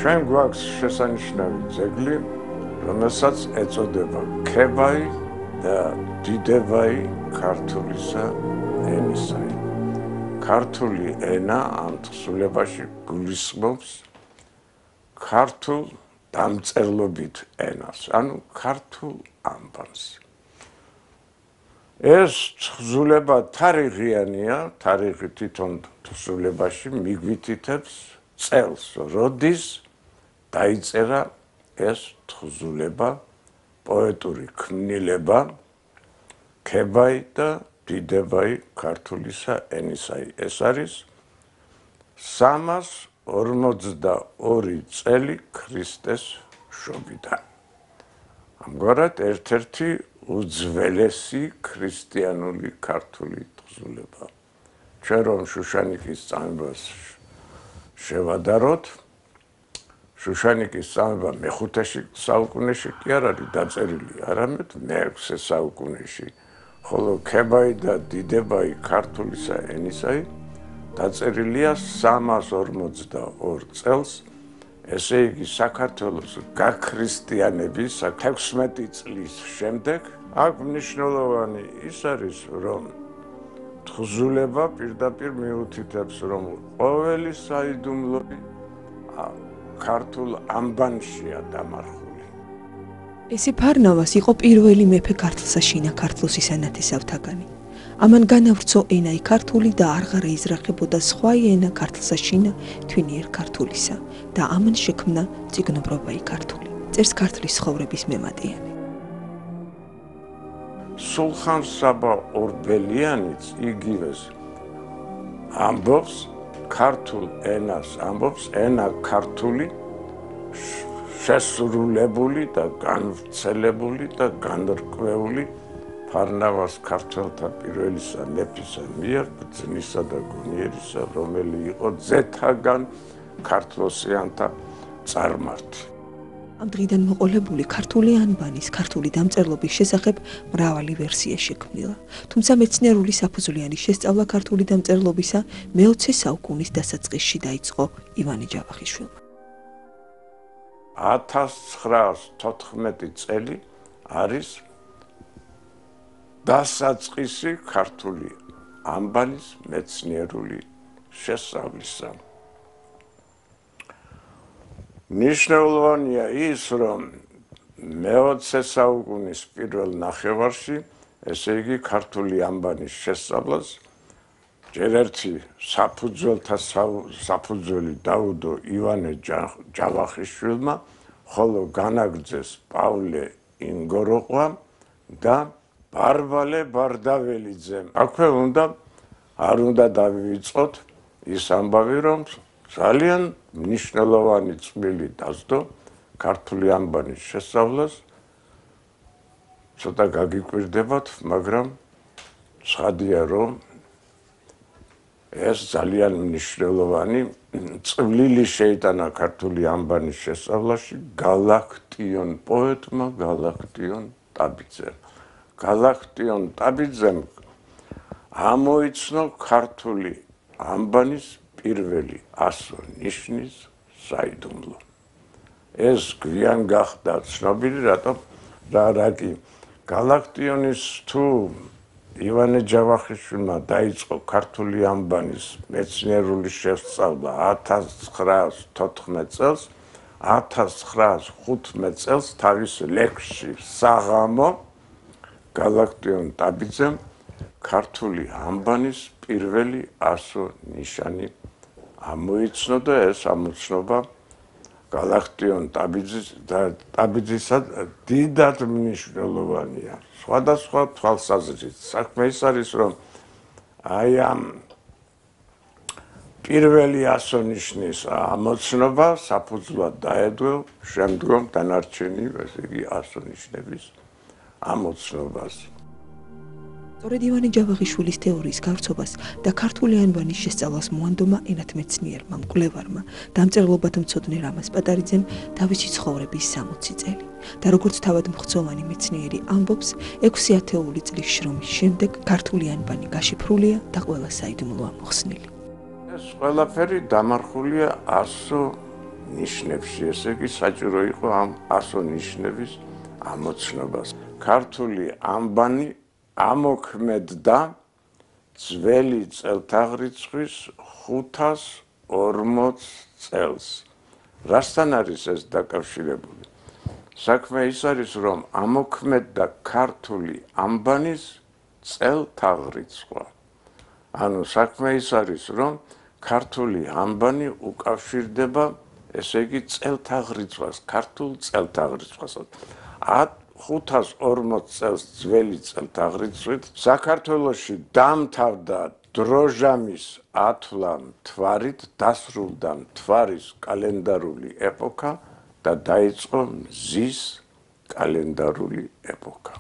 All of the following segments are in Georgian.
ჩვენ გვაქვს შესანიშნავი ძეგლი, რომელსაც ეწოდება ქებაი და დიდებაი ქართულისა ენისაი. ქართული ენა ამ თხზულებაში გულისხმობს ქართულ დამწერლობით ენას, ანუ ქართულ ამბავს. ეს თხზულება თარიღიანია, თარიღი თვითონ თხზულებაში მიგვითითებს წელს, როდის დაიწერა ეს თხზულება, პოეტური ქმნილება, ქებაი და დიდებაი ქართულისა ენისაი. ეს არის 342 წელი ქრისტეს შობიდან. ამგვარად ერთ-ერთი უძველესი ქრისტიანული ქართული თხზულება. ჩვენ რომ შუშანიკის წამებას შევადაროთ, შუშანიკის წამება მე-5 საუკუნეში კი არ არის დაწერილი, არამედ მე-6 საუკუნეში, ხოლო ქებაი და დიდებაი ქართულისა ენისაი დაწერილია 342 წელს, ესე იგი საქართველოს გაქრისტიანების 16 წლის შემდეგ. აქ მნიშვნელოვანი ის არის, რომ თხზულება პირდაპირ მიუთითებს, რომ ყოველი საიდუმლოი ქართულ ამბანშია დამარხული. ესე ფარნავას იყო პირველი მეფე ქართლსაშინა ქართლოსის ენათესავთაგანი. ამან განავრცო ენაი ქართული და აღარ ეიზრახებოდა სხვა ენა ქართლსაშინა თვინიერ ქართულისა და ამან შექმნა წიგნობრობაი ქართული. წერს ქართლის ცხოვრების მემატიანე. სულხან-საბა ორბელიანიც იგივეს ამბობს ქართულ ენას, ამბობს ენა ქართული შესრულებული და განვრცელებული და განრკვეული ფარნავას ქართველთა პირველისა მეფისა მიერ ბრძნისა და გონიერისა, რომელი იყო ძეთაგან ქართლოსიანთა წარმართი. ამ დღიდან მოყოლებული ქართული ანბანის ქართული დამწერლობის შესახებ მრავალი ვერსია შექმნილა, თუმცა მეცნიერული საფუძვლიანი შესწავლა ქართული დამწერლობისა მე-20 საუკუნის დასაწყისში დაიწყო ივანე ჯავახიშვილმა. 1914 წელი არის დასაწყისი ქართული ამბანის მეცნიერული შესწავლისა. მნიშვნელოვანია ის, რომ მე-20 საუკუნის პირველ ნახევარში, ესე იგი ქართული ამბანის შესწავლას ჯერ ერთი საფუძველი დაუდო ივანე ჯავახიშვილმა, ხოლო განაგრძეს პავლე ინგოროყვამ და ბარბალე ბარდაველიძემ. აქვე არ უნდა დავივიწყოთ ის ამბავი, რომ ძალიან მნიშვნელოვანი წვლილი დასდო ქართული ამბანის შესწავლას. ცოტა გაგიკვირდებათ, მაგრამ ცხადია, რომ ეს ძალიან მნიშვნელოვანი წვლილი შეიტანა ქართული ამბანის შესწავლაში გალაქტიონ პოეტმა გალაქტიონ ტაბიძემ. გალაქტიონ ტაბიძემ ამოიცნო ქართული ამბანის პირველი 100 ნიშნის საიდუმლო. ეს გვიან გახდა ცნობილი, რატომ კი გალაქტიონის თუ ივანე ჯავახიშვილმა დაიწყო ქართული ამბანის მეცნიერული შესწავლა 1914 წელს, 1915 წელს თავის ლექსში საღამო გალაქტიონ ტაბიძემ ქართული ამბანის პირველი 100 ნიშანი ამოიცნო და ეს ამოცნობა გალაქტიონ ტაბიძისა დიდად მნიშვნელოვანია. სხვადასხვა თვალსაზრისით. საქმე ის არის, რომ აი ამ პირველი 100 ნიშნის ამოცნობა საფუძვლად დაედო შემდგომ დანარჩენი, ესე იგი 100 ნიშნების ამოცნობას. სწორედ ივანე ჯავახიშვილის თეორიის გავრცობას და ქართული ანბანის შესწავლას მოანდომა ენათმეცნიერმა, მკვლევარმა, დამწერლობათმცოდნე რამაზ პატარიძემ თავისი ცხოვრების 60 წელი. და როგორც თავად მხცოვანი მეცნიერი ამბობს, 6 ათეული წლის შრომის შემდეგ ქართული ანბანი გაშიფრულია და ყველა საიდუმლოა მოხსნილი. ეს ყველაფერი დამარხულია 100 ნიშნებში, ესე იგი საჭირო იყო ამ 100 ნიშნების ამოცნობას. ქართული ანბანი ამოქმედდა ძველი წელთაღრიცხვის 540 წელს. რასთან არის ეს დაკავშირებული? საქმე ის არის, რომ ამოქმედდა ქართული ანბანის წელთაღრიცხვა. ანუ საქმე ის არის, რომ ქართული ანბანი უკავშირდება, ესე იგი წელთაღრიცხვას, ქართულ წელთაღრიცხვას. 540 წელს ძველი წელთაღრიცხვით საქართველოში დამთავრდა დროჟამის ათვლა მთვარით, დასრულდა მთვარის კალენდარული ეპოქა და დაიწყო მზის კალენდარული ეპოქა.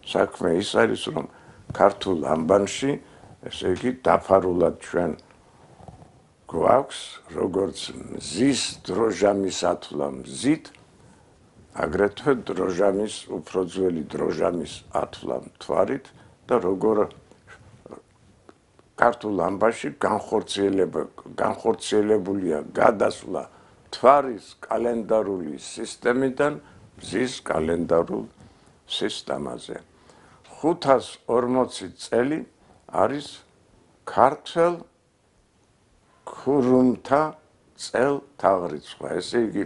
საქმე ის არის, რომ ქართულ ანბანში, ესე იგი დაფარულად ჩვენ გვაქვს, როგორც მზის დროჟამის ათვლა მზით, აგრეთვე დროჟამის, უფრო ძველი დროჟამის ათვლა მთვარით და როგორ ქართულ ანბანში განხორციელებულია გადასვლა მთვარის კალენდარული სისტემიდან მზის კალენდარულ სისტემაზე. 540 წელი არის ქართველ ქურუმთა წელთაღრიცხვა. ესე იგი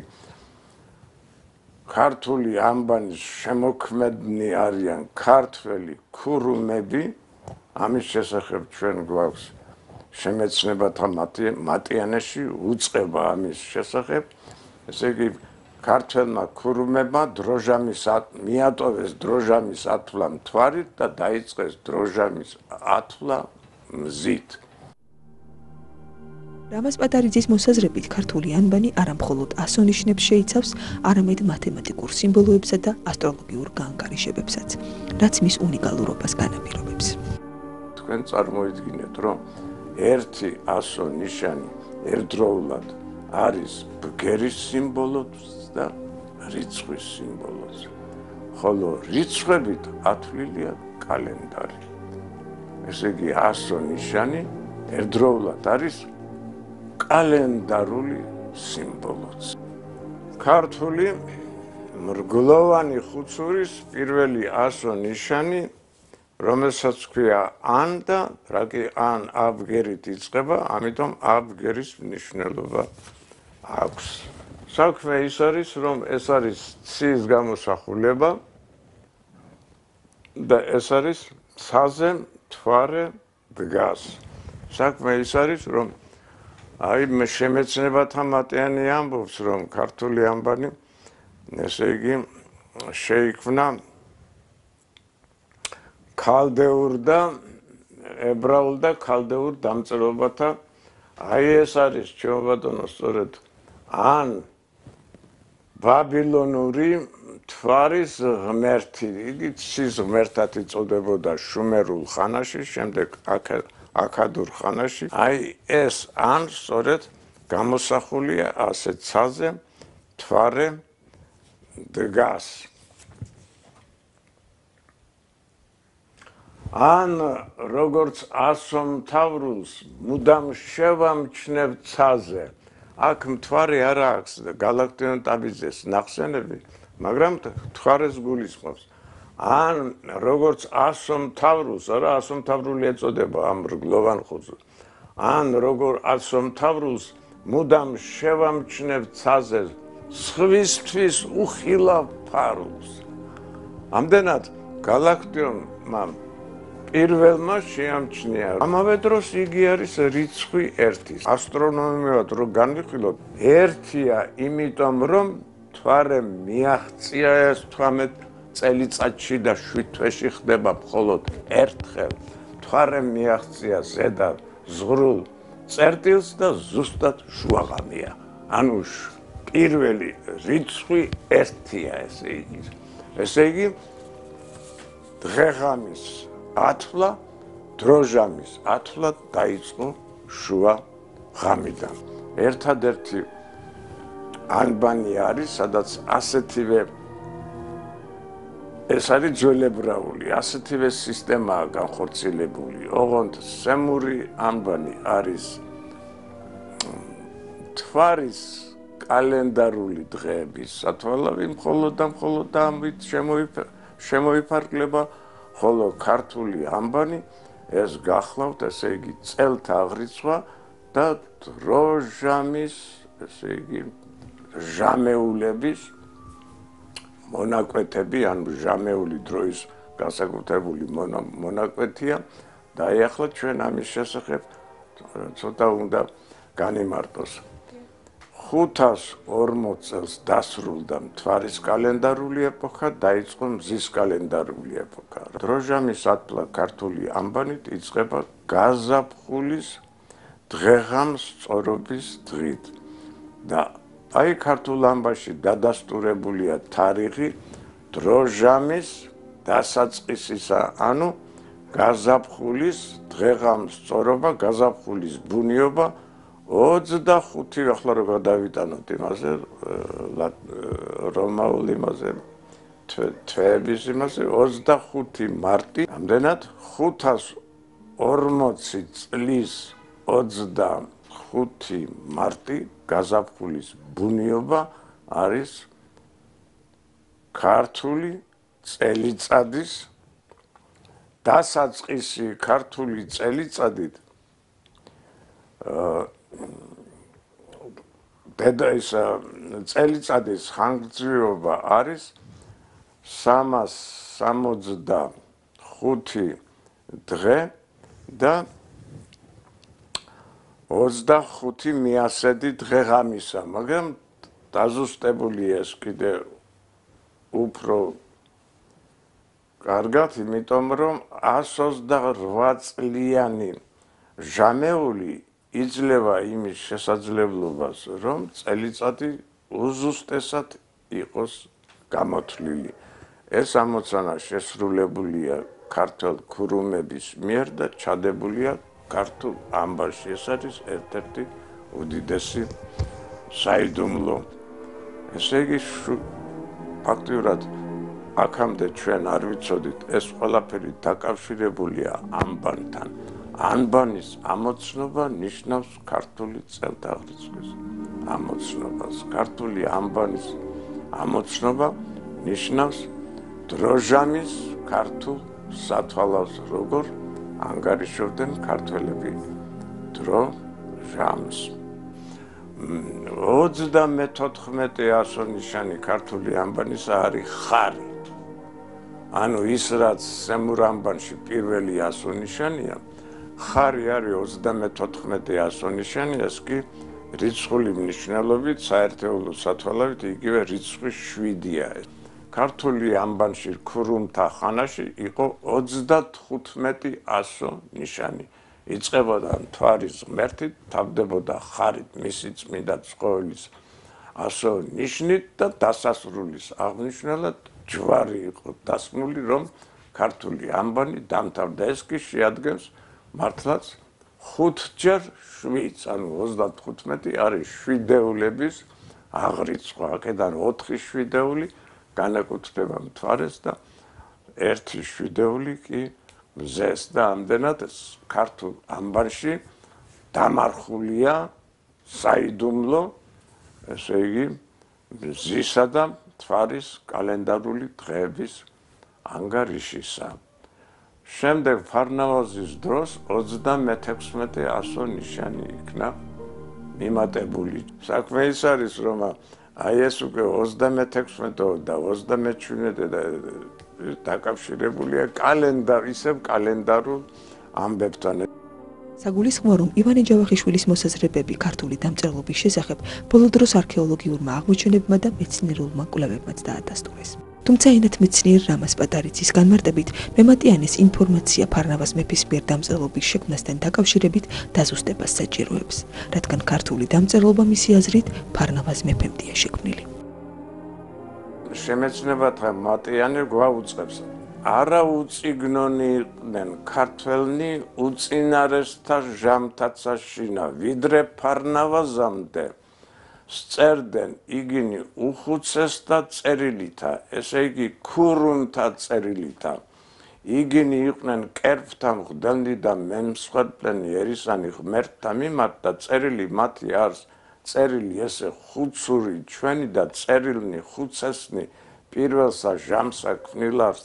ქართული ანბანის შემოქმედნი არიან ქართველი ქურუმები. ამის შესახებ ჩვენ გვაქვს შემეცნებათა მატიანეში უწყება ამის შესახებ. ესე იგი ქართველმა ქურუმებმა მიატოვეს დროჟამის ათვლა მთვარით და დაიწყეს დროჟამის ათვლა მზით. რამაზ პატარიძის მოსაზრებით ქართული ანბანი არა მხოლოდ ასონიშნებს შეიცავს, არამედ მათემატიკურ სიმბოლოებსა და ასტროლოგიურ გაანგარიშებებსაც, რაც მის უნიკალურობას განაპირობებს. თქვენ წარმოიდგინეთ, რომ ერთი ასონიშანი ერთდროულად არის ბგერის სიმბოლოც და რიცხვის სიმბოლოც, ხოლო რიცხვებით ათვლილია კალენდარი. ესე იგი ასონიშანი ერთდროულად არის კალენდარული სიმბოლოც. ქართული მრგლოვანი ხუცურის პირველი ასონიშანი, რომელსაც ქვია ან და რაკი ან აბგერით იწყება, ამიტომ აბგერის მნიშვნელობა აქვს. საქმე ის არის, რომ ეს არის ცის გამოსახულება და ეს არის ცაზე მთვარე დგას. საქმე ის არის, რომ აი შემეცნებათა მატიანი ამბობს, რომ ქართული ანბანი, ესე იგი, შეიქმნა ქალდეურ და ებრაულ და ქალდეურ დამწერლობათა. აი ეს არის ჩემო ბატონო, სწორედ ან ბაბილონური მთვარის ღმერთი, იგი ცის ღმერთად იწოდებოდა შუმერულ ხანაში, შემდეგ აქადურ ხანაში. აი ეს ან სწორედ გამოსახულია ასე ცაზე მთვარე დგას. ან როგორც ასომთავრულს მუდამ შევამჩნევ ცაზე. აქ მთვარე არ აქვს გალაქტიონ ტაბიძეს ნახსენები, მაგრამ მთვარეს გულისხმობს. ან როგორც ასომთავრულს, არა ასომთავრული ეწოდება ამ მრგლოვან ხუცურს. ან როგორ ასომთავრულს მუდამ შევამჩნევ ცაზე სხვისთვის უხილავ ფარულს. ამდენად გალაქტიონმა პირველმა შეამჩნია. ამავე დროს იგი არის რიცხვი 1. ასტრონომიულად რო განვიხილოთ, 1-ია, იმიტომ რომ მთვარე მიაღწია ეს 18 წელიწადში და 7 თვეში ხდება მხოლოდ ერთხელ. მთვარე მიაღწია ზედა ზღრულ წერტილს და ზუსტად შუაღამია. ანუ პირველი რიცხვი 1-ია, ესე იგი. ესე იგი დღეღამის ათვლა, დროჟამის ათვლა დაიწყო შუა ღამიდან. ერთადერთი ანბანი არის, სადაც ასეთივე ეს არის ძველებრაული, ასეთივე სისტემაა განხორციელებული. ოღონდ სემური ანბანი არის მთვარის კალენდარული დღეების სათვალავი მხოლოდ და მხოლოდ ამით შემოიფარგლება, ხოლო ქართული ანბანი ეს გახლავთ, ესე იგი, წელთა აღრიცხვა და დროჟამის, ესე იგი, ჟამეულების მონაკვეთები, ანუ ჟამეული დროის განსაკუთრებული მონაკვეთია და ახლა ჩვენ ამის შესახებ ცოტა უნდა განიმარტოს. 540 წელს დასრულდა მთვარის კალენდარული ეპოქა, დაიწყო მზის კალენდარული ეპოქა. დროჟამის ათვლა ქართული ანბანით იწყება გაზაფხულის დღეღამს სწორობის დღით და აი ქართულ ანბანში დადასტურებულია თარიღი დროჟამის დასაწყისისა, ანუ გაზაფხულის დღეღამს სწორობა, გაზაფხულის ბუნიობა 25 ახლა რო გადავიტანოთ იმაზე რომაულ იმაზე თვეების იმაზე 25 მარტი ამდენად 540 წლის 25 მარტი გაზაფხულის ბუნიობა არის ქართული წელიწადის დასაწყისი. ქართული წელიწადით წელიწადის ხანგრძლივობა არის 365 დღე და 25 მიასედი დღეღამისა, მაგრამ დაზუსტებული ეს კიდე უფრო კარგად, იმიტომ რომ 128 წლიანი ჟამეული იძლევა იმის შესაძლებლობას, რომ წელიწადი უზუსტესად იყოს გამოთვლილი. ეს ამოცანა შესრულებულია ქართველ ქურუმების მიერ და ჩადებულია ქართულ ანბანში. ეს არის ერთ-ერთი უდიდესი საიდუმლო. ესე იგი, ფაქტიურად აქამდე ჩვენ არ ვიცოდით, ეს ყველაფერი დაკავშირებულია ანბანთან. ანბანის ამოცნობა ნიშნავს ქართული წელთაღრიცხვის ამოცნობას. ქართული ანბანის ამოცნობა ნიშნავს დროჟამის ქართულ სათვალავს, როგორ ანგარიშობდნენ ქართველები დროჟამს. 34 ასონიშანი ქართული ანბანისა არის ხარი. ანუ ის რაც სემურ ანბანში პირველი ასონიშანია, ხარი არის 34 ასონიშანი, ეს კი რიცხული მნიშვნელობით, საერთეულო სათვალავით იგივე რიცხვი 7-ია. ქართული ანბანში ქურუმთა ხანაში იყო 35 ასონიშანი. იწყებოდა მთვარის ღმერთით, თავდებოდა ხარით მისი წმინდა ცხოველის ასონიშნით და დასასრულის აღნიშნულად ჯვარი იყო დასმული, რომ ქართული ანბანი დამთავრდა. ეს კი შეადგენს მართლაც 5-ჯერ 7, ანუ 35 არის შვიდეულების აღრიცხვა. აქედან 4 შვიდეული განეკუთვნება მთვარეს და 1 შვიდეული კი მზეს და ამდენად ქართულ ანბანში დამარხულია საიდუმლო, ესე იგი, მზისა და მთვარის კალენდარული დღეების ანგარიშისა. შემდეგ ფარნავაზის დროს 36 ასონიშანი იქნა მიმატებული. საქმე ის არის, რომ აი ეს უკვე 36 და 37 დაკავშირებულია ისევ კალენდარულ ამბებთან. საგულისხმოა, რომ ივანე ჯავახიშვილის მოსაზრებები ქართული დამწერლობის შესახებ ბოლო დროს არქეოლოგიურმა აღმოჩენებმა და მეცნიერულმა კვლევებმაც დაადასტურეს. თუმცა ენათ მეცნიერ რამაზ პატარიძის განმარტებით, მემატიანეს ინფორმაცია ფარნავაზ მეფის მიერ დამწერლობის შექმნასთან დაკავშირებით დაზუსტებას საჭიროებს, რადგან ქართული დამწერლობა მისი აზრით ფარნავაზ მეფემდეა შექმნილი. შემეცნებათა მატიანე გვაუწყებს, არა უწიგნონი იყვნენ ქართველნი უწინარესთა ჟამთაცაშინა, ვიდრე ფარნავაზამდე სწერდნენ იგინი უხუცესთა წერილითა, ესე იგი ქურუმთა წერილითა. იგინი იყვნენ კერპთა მღვდელნი და მემსხვერპლენი ერისანი ღმერთთა მიმართ და წერილი მათი არს წერილი ესე ხუცური ჩვენი და წერილნი ხუცესნი პირველსა ჟამსა ქმნილავს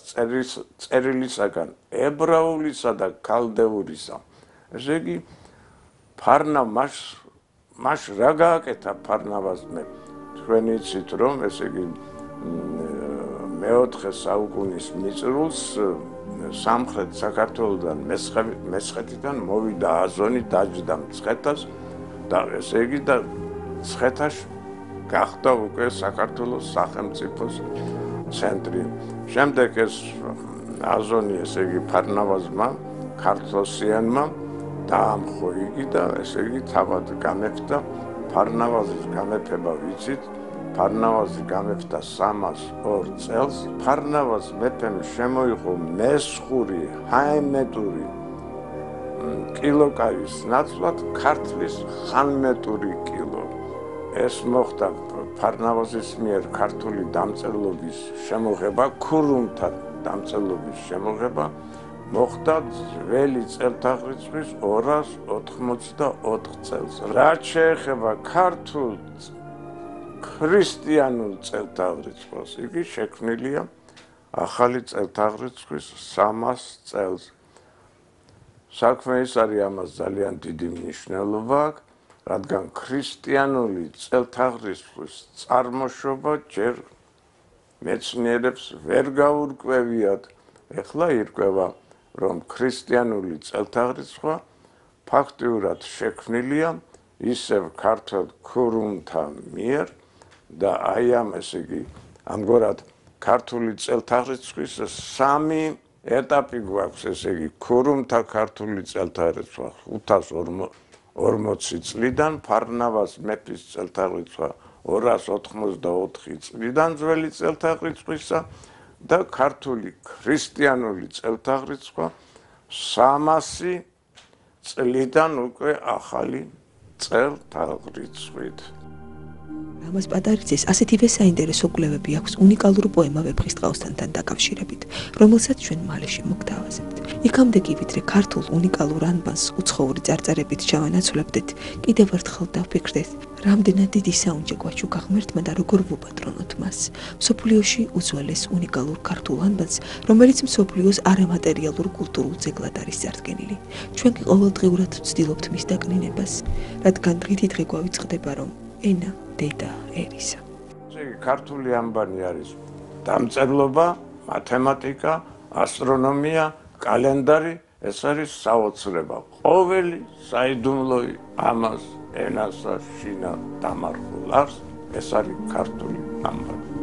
წერილისაგან ებრაულისა და ქალდეურისა. ესე იგი ფარნა მას რა გააკეთა ფარნავას მე თქვენი იცით რომ ესე იგი მეოთხე საუკუნის მიწრულს სამხრეთ საქართველოსთან მესხეთიდან მოვიდა აზონი დაჯდა მცხეთას და ესე იგი და მცხეთაში გახდა უკვე საქართველოს სახელმწიფოს ცენტრი. შემდეგ ეს აზონი ესე იგი ფარნავაზმა ქართლოსიანმა დაამხო იგი და ესე იგი თავად გამეფდა ფარნავაზის გამეფება ვიცით ფარნავაზი გამეფდა 302 წელს ფარნავაზ მეფემ შემოიღო მესხური ჰაემეტური კილოკარის ნაცვლად ქართლის ხანმეტური კილო ეს მოხდა ფარნავაზის მიერ ქართული დამწერლობის შემოღება ქურუმთა დამწერლობის შემოღება მოხდა ძველი წელთაღრიცხვის 284 წელს. რაც შეეხება ქართულ ქრისტიანულ წელთაღრიცხვას, იგი შექმნილია ახალი წელთაღრიცხვის 300 წელს. საქმე ის არის ამას ძალიან დიდი მნიშვნელობა აქვს, რადგან ქრისტიანული წელთაღრიცხვის წარმოშობა ჯერ მეცნიერებს ვერ გაურკვევიათ. ეხლა ირკვევა რომ ქრისტიანული წელთაღრიცხვა ფაქტიურად შექმნილია ისევ ქართულ ქურუმთა მიერ და აი ამ ესე იგი ამგვარად ქართული წელთაღრიცხვის 3 ეტაპი გვაქვს ესე იგი ქურუმთა ქართული წელთაღრიცხვა 540 წლიდან ფარნავაზ მეფის წელთაღრიცხვა 284 წლიდან ძველი წელთაღრიცხვისა და ქართული ქრისტიანული წელთაღრიცხვა 300 წლიდან უკვე ახალი წელთაღრიცხვით. ამას პატარიძეს ასეთივე საინტერესო კვლევები აქვს უნიკალურ პოემა ვეფხისტყაოსთან დაკავშირებით, რომელსაც ჩვენ მალეში მოგთავაზებთ. იქამდე კი ვიდრე ქართულ უნიკალურ ანბანს უცხოური წარწერებით ჩავანაცვლებდეთ, კიდევ ერთხელ დავფიქრდეთ, რამდენად დიდი საუნჯე გვაჩუქა ღმერთმა და როგორ ვუპატრონოთ მას. მსოფლიოში უძველეს უნიკალურ ქართულ ანბანს, რომელიც მსოფლიოს არამატერიალურ კულტურულ ძეგლად არის წარდგენილი. ჩვენ კი ყოველდღიურად ვცდილობთ მის დაკნინებას, რადგან დღითი დღე გვავიწყდება, რომ ენა დედა ერისა. ქართული ანბანი არის დამწერლობა, მათემატიკა, ასტრონომია, კალენდარი, ეს არის საოცრება. ყოველი საიდუმლოი ამას ენასა შინა დამარხულავს, ეს არის ქართული ანბანი.